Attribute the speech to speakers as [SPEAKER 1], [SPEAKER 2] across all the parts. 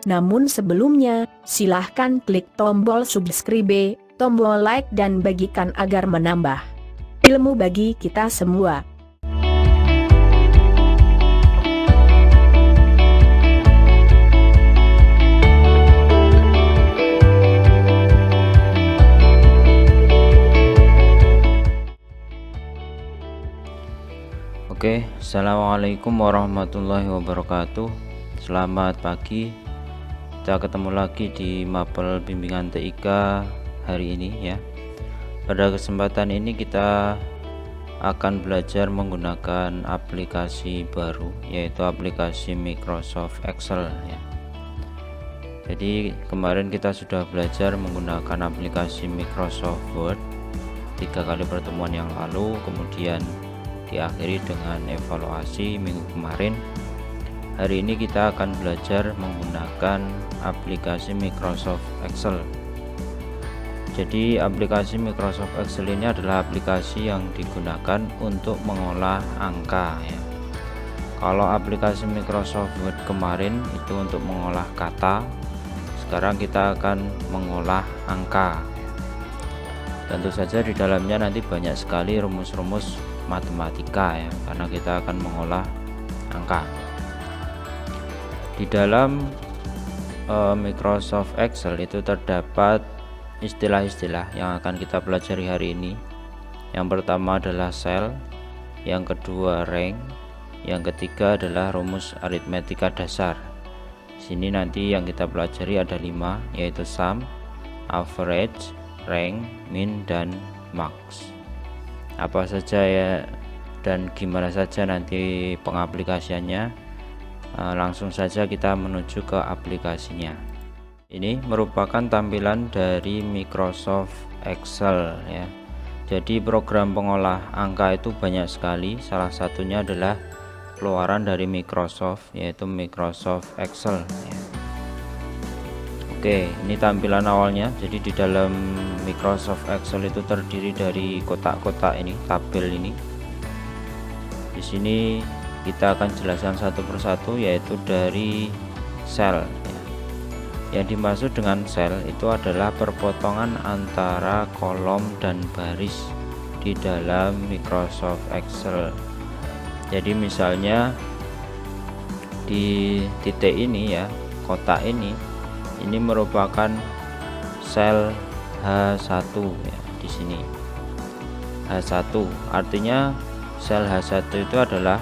[SPEAKER 1] Namun sebelumnya, silahkan klik tombol subscribe, tombol like dan bagikan agar menambah ilmu bagi kita semua.
[SPEAKER 2] Oke, assalamualaikum warahmatullahi wabarakatuh. Selamat pagi. Kita ketemu lagi di Mapel Bimbingan TIK hari ini ya. Pada kesempatan ini kita akan belajar menggunakan aplikasi baru, yaitu aplikasi Microsoft Excel ya. Jadi kemarin kita sudah belajar menggunakan aplikasi Microsoft Word 3 kali pertemuan yang lalu, kemudian diakhiri dengan evaluasi minggu kemarin. Hari ini kita akan belajar menggunakan aplikasi Microsoft Excel. Jadi aplikasi Microsoft Excel ini adalah aplikasi yang digunakan untuk mengolah angka ya. Kalau aplikasi Microsoft Word kemarin itu untuk mengolah kata, sekarang kita akan mengolah angka. Tentu saja di dalamnya nanti banyak sekali rumus-rumus matematika ya, karena kita akan mengolah angka. Di dalam Microsoft Excel itu terdapat istilah-istilah yang akan kita pelajari hari ini. Yang pertama adalah cell, yang kedua rank, yang ketiga adalah rumus aritmetika dasar. Sini nanti yang kita pelajari ada 5, yaitu sum, average, rank, min, dan max. Apa saja ya dan gimana saja nanti pengaplikasiannya, langsung saja kita menuju ke aplikasinya. Ini merupakan tampilan dari Microsoft Excel ya. Jadi program pengolah angka itu banyak sekali, salah satunya adalah keluaran dari Microsoft, yaitu Microsoft Excel ya. Oke, ini tampilan awalnya. Jadi di dalam Microsoft Excel itu terdiri dari kotak-kotak ini, tabel ini. Di sini kita akan jelaskan satu persatu, yaitu dari sel. Yang dimaksud dengan sel itu adalah perpotongan antara kolom dan baris di dalam Microsoft Excel. Jadi misalnya di titik ini ya, kotak ini merupakan sel H1 ya, di sini H1, artinya sel H1 itu adalah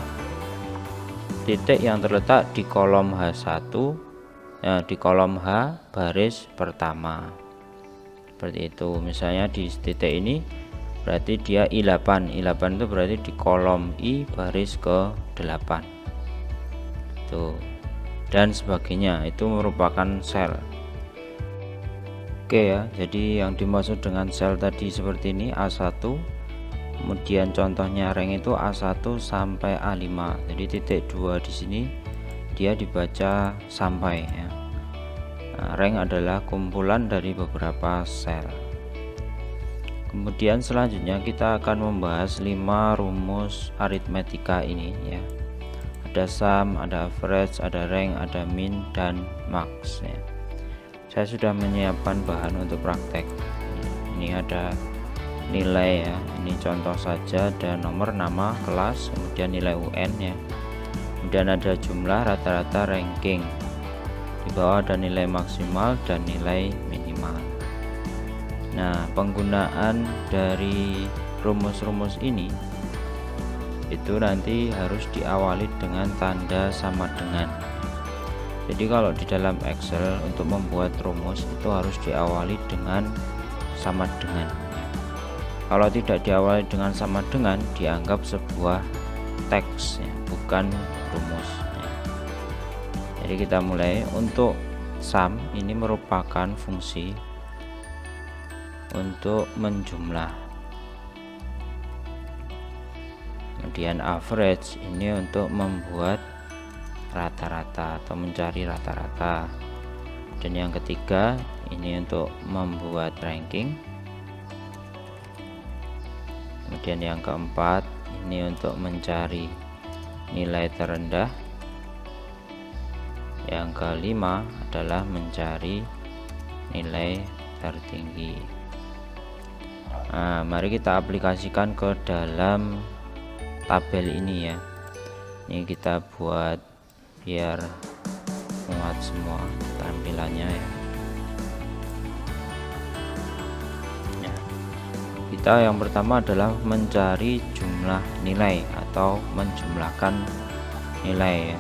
[SPEAKER 2] titik yang terletak di kolom H1 ya, di kolom H baris pertama, seperti itu. Misalnya di titik ini berarti dia I8 itu berarti di kolom I baris ke 8 tuh, dan sebagainya. Itu merupakan sel. Oke ya, jadi yang dimaksud dengan sel tadi seperti ini A1, kemudian contohnya rank itu A1 sampai A5. Jadi titik 2 di sini dia dibaca sampai ya. Nah, rank adalah kumpulan dari beberapa sel. Kemudian selanjutnya kita akan membahas 5 rumus aritmetika ini ya. Ada sum, ada average, ada rank, ada min, dan max ya. Saya sudah menyiapkan bahan untuk praktek. Ini ada nilai ya, ini contoh saja, ada nomor, nama, kelas, kemudian nilai UN ya. Kemudian ada jumlah, rata-rata, ranking. Di bawah ada nilai maksimal dan nilai minimal. Nah, penggunaan dari rumus-rumus ini itu nanti harus diawali dengan tanda sama dengan. Jadi kalau di dalam Excel untuk membuat rumus itu harus diawali dengan sama dengan. Kalau tidak diawali dengan sama dengan, dianggap sebuah teks ya, bukan rumus ya. Jadi kita mulai. Untuk sum ini merupakan fungsi untuk menjumlah. Kemudian average ini untuk membuat rata-rata atau mencari rata-rata. Dan yang ketiga ini untuk membuat ranking. Kemudian yang keempat ini untuk mencari nilai terendah. Yang kelima adalah mencari nilai tertinggi. Nah, mari kita aplikasikan ke dalam tabel ini ya. Ini kita buat biar muat semua tampilannya ya. Kita yang pertama adalah mencari jumlah nilai atau menjumlahkan nilai ya.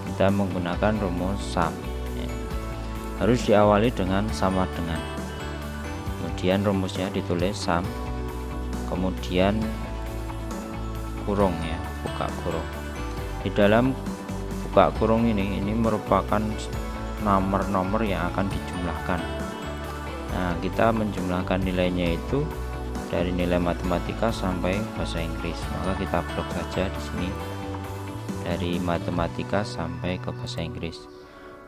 [SPEAKER 2] Kita menggunakan rumus sum ya. Harus diawali dengan sama dengan, kemudian rumusnya ditulis sum, kemudian kurung ya, buka kurung. Di dalam buka kurung ini merupakan nomor-nomor yang akan dijumlahkan. Nah, kita menjumlahkan nilainya itu dari nilai matematika sampai bahasa Inggris, maka kita blok saja di sini dari matematika sampai ke bahasa Inggris.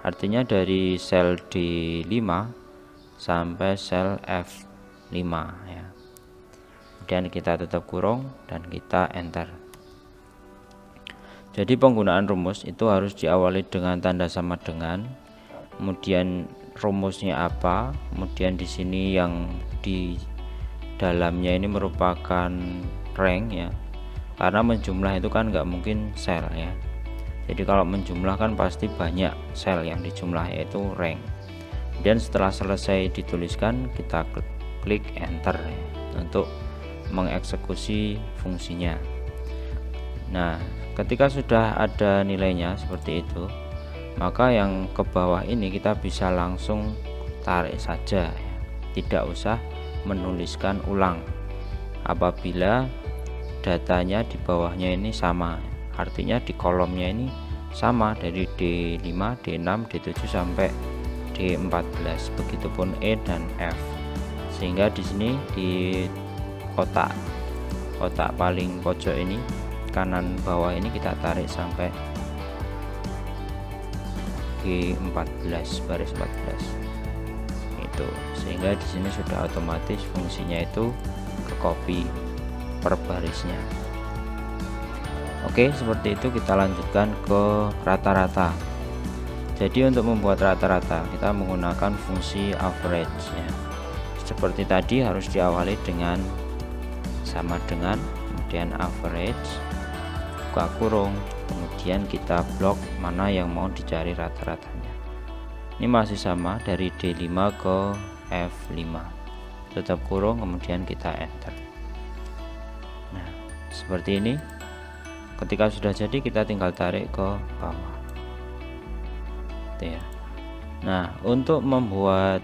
[SPEAKER 2] Artinya dari sel D5 sampai sel F5 ya. Kemudian kita tutup kurung dan kita enter. Jadi penggunaan rumus itu harus diawali dengan tanda sama dengan, kemudian rumusnya apa, kemudian di sini yang di dalamnya ini merupakan rank ya, karena menjumlah itu kan nggak mungkin sel ya. Jadi kalau menjumlah kan pasti banyak sel yang dijumlah, yaitu rank. Dan setelah selesai dituliskan, kita klik enter ya, untuk mengeksekusi fungsinya. Nah, ketika sudah ada nilainya seperti itu, maka yang ke bawah ini kita bisa langsung tarik saja ya. Tidak usah menuliskan ulang apabila datanya di bawahnya ini sama, artinya di kolomnya ini sama dari D5, D6, D7 sampai D14, begitupun E dan F. Sehingga di sini di kotak paling pojok ini kanan bawah ini kita tarik sampai G14, baris 14 itu, sehingga di sini sudah otomatis fungsinya itu ke copy per barisnya. Oke, seperti itu. Kita lanjutkan ke rata-rata. Jadi untuk membuat rata-rata kita menggunakan fungsi average ya. Seperti tadi harus diawali dengan sama dengan, kemudian average, buka kurung, kemudian kita blok mana yang mau dicari rata-ratanya. Ini masih sama dari D5 ke F5, tutup kurung, kemudian kita enter. Nah, seperti ini. Ketika sudah jadi, kita tinggal tarik ke bawah itu ya. Nah, untuk membuat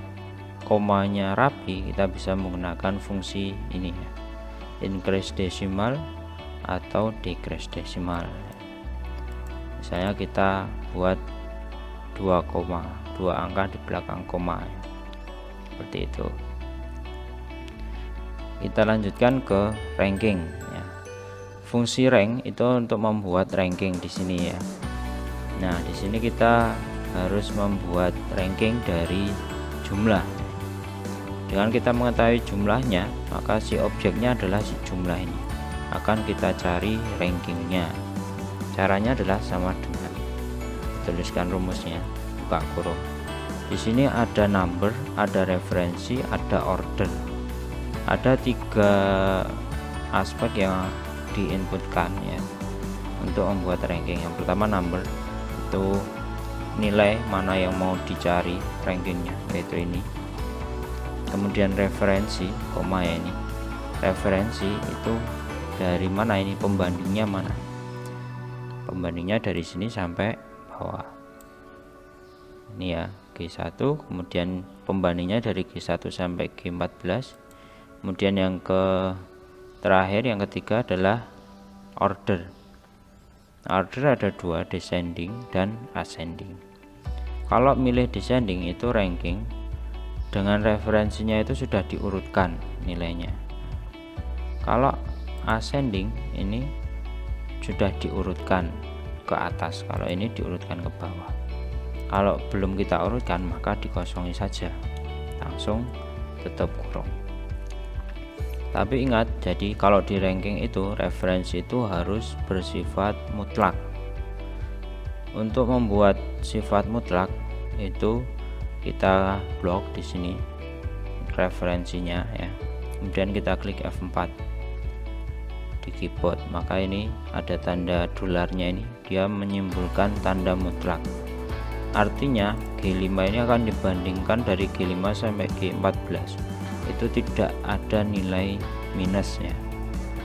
[SPEAKER 2] komanya rapi, kita bisa menggunakan fungsi ini ya, increase decimal atau decrease decimal. Misalnya kita buat 2 angka di belakang koma ya. Seperti itu. Kita lanjutkan ke ranking ya. Fungsi rank itu untuk membuat ranking di sini ya. Nah, di sini kita harus membuat ranking dari jumlah. Dengan kita mengetahui jumlahnya, maka si objeknya adalah si jumlah ini. Akan kita cari rankingnya. Caranya adalah sama dengan, tuliskan rumusnya, buka kurung. Di sini ada number, ada referensi, ada order. Ada 3 aspek yang diinputkan ya untuk membuat ranking. Yang pertama number, itu nilai mana yang mau dicari rankingnya, yaitu ini. Kemudian referensi, koma ya, ini referensi itu dari mana, ini pembandingnya mana, pembandingnya dari sini sampai bawah ini ya, G1, kemudian pembandingnya dari G1 sampai G14. Kemudian yang terakhir, yang ketiga adalah order. Order ada 2, descending dan ascending. Kalau milih descending itu ranking dengan referensinya itu sudah diurutkan nilainya. Kalau ascending ini sudah diurutkan ke atas, kalau ini diurutkan ke bawah. Kalau belum kita urutkan, maka dikosongi saja, langsung tutup kurung. Tapi ingat, jadi kalau di ranking itu referensi itu harus bersifat mutlak. Untuk membuat sifat mutlak itu kita blok di sini referensinya ya, kemudian kita klik F4 di keyboard, maka ini ada tanda dolarnya, ini dia menyimpulkan tanda mutlak. Artinya G5 ini akan dibandingkan dari G5 sampai G14 itu tidak ada nilai minusnya,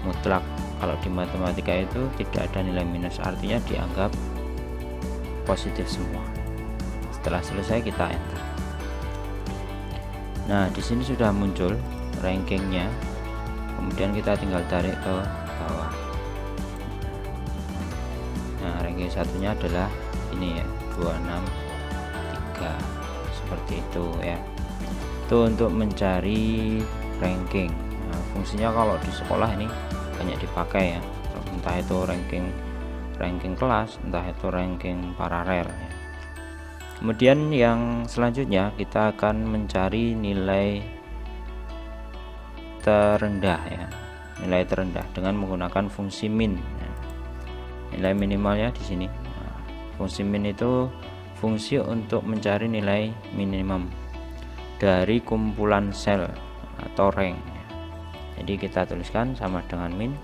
[SPEAKER 2] mutlak. Kalau di matematika itu tidak ada nilai minus, artinya dianggap positif semua. Setelah selesai kita enter. Nah, di sini sudah muncul rankingnya, kemudian kita tinggal tarik ke bawah. Nah, ranking satunya adalah ini ya, 263 seperti itu ya. Itu untuk mencari ranking. Nah, fungsinya kalau di sekolah ini banyak dipakai ya, entah itu ranking kelas, entah itu ranking paralel ya. Kemudian yang selanjutnya kita akan mencari nilai terendah ya, nilai terendah dengan menggunakan fungsi min. Nilai minimalnya di sini. Nah, fungsi min itu fungsi untuk mencari nilai minimum dari kumpulan sel atau rank. Jadi kita tuliskan sama dengan min,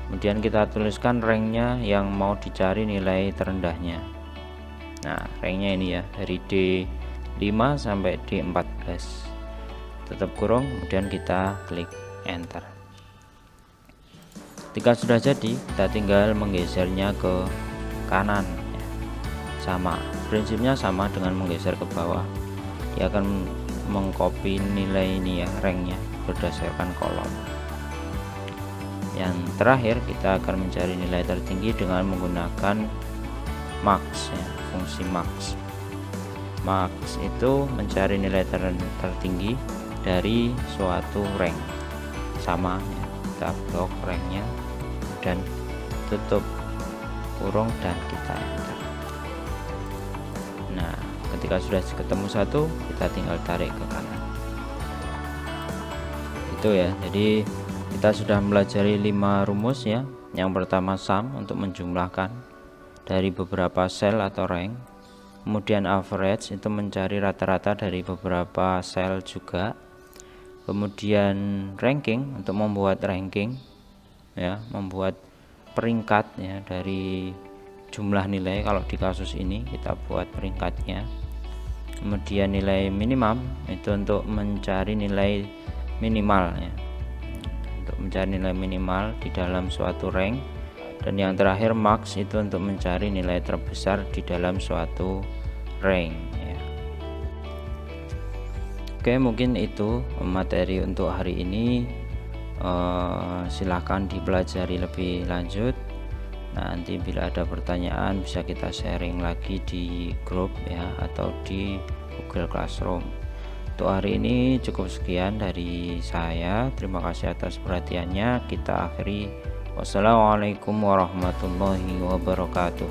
[SPEAKER 2] kemudian kita tuliskan ranknya yang mau dicari nilai terendahnya. Nah, ranknya ini ya, dari D5 sampai D14 tutup kurung, kemudian kita klik enter. Ketika sudah jadi, kita tinggal menggesernya ke kanan ya. Sama prinsipnya, sama dengan menggeser ke bawah, dia akan mengcopy nilai ini ya, ranknya berdasarkan kolom. Yang terakhir kita akan mencari nilai tertinggi dengan menggunakan max ya, fungsi max. Max itu mencari nilai tertinggi dari suatu rank. Sama ya, kita blok ranknya dan tutup kurung dan kita enter. Nah, ketika sudah ketemu satu, kita tinggal tarik ke kanan. Itu ya, jadi kita sudah mempelajari 5 rumus ya. Yang pertama sum untuk menjumlahkan dari beberapa sel atau rank, kemudian average itu mencari rata-rata dari beberapa sel juga, kemudian ranking untuk membuat ranking ya, membuat peringkat ya dari jumlah nilai. Kalau di kasus ini kita buat peringkatnya. Kemudian nilai minimum itu untuk mencari nilai minimal ya, untuk mencari nilai minimal di dalam suatu rank. Dan yang terakhir max itu untuk mencari nilai terbesar di dalam suatu rank ya. Oke, mungkin itu materi untuk hari ini. Silahkan dipelajari lebih lanjut. Nanti bila ada pertanyaan bisa kita sharing lagi di grup ya, atau di Google Classroom. Untuk hari ini cukup sekian dari saya. Terima kasih atas perhatiannya. Kita akhiri. Wassalamualaikum warahmatullahi wabarakatuh.